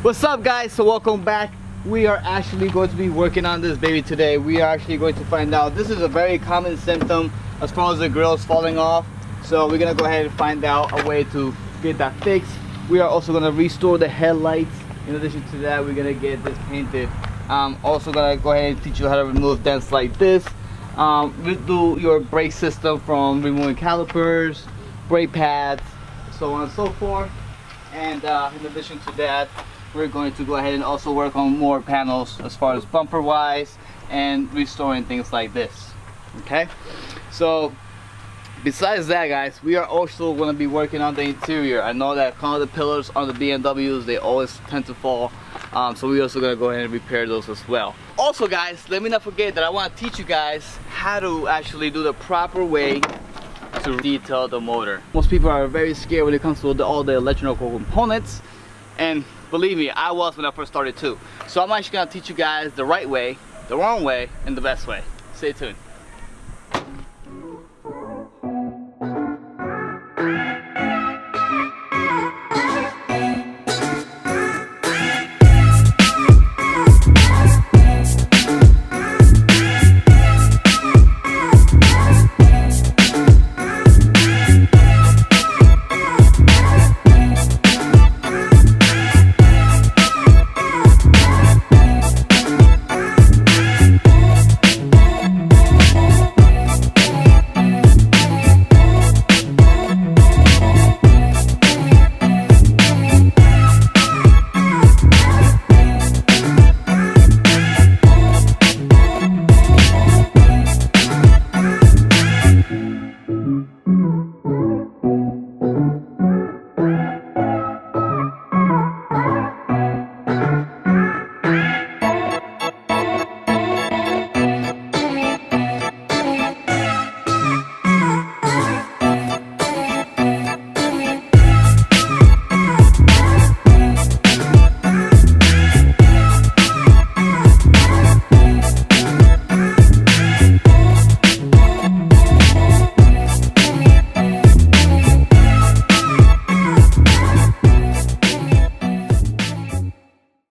What's up, guys? So welcome back. We are actually going to be working on this baby today. We are actually going to find out. This is a very common symptom as far as the grills falling off. So we're gonna go ahead and find out a way to get that fixed. We are also gonna restore the headlights. In addition to that, we're gonna get this painted. Also gonna go ahead and teach you how to remove dents like this. Redo your brake system from removing calipers, brake pads, so on and so forth. And in addition to that, we're going to go ahead and also work on more panels as far as bumper wise and restoring things like this. Okay, so besides that, guys, we are also going to be working on the interior. I know that kind of the pillars on the BMWs, they always tend to fall, so we're also going to go ahead and repair those as well. Also, guys, let me not forget that I want to teach you guys how to actually do the proper way to detail the motor. Most people are very scared when it comes to all the electrical components, and believe me, I was when I first started too. So I'm actually going to teach you guys the right way, the wrong way, and the best way. Stay tuned.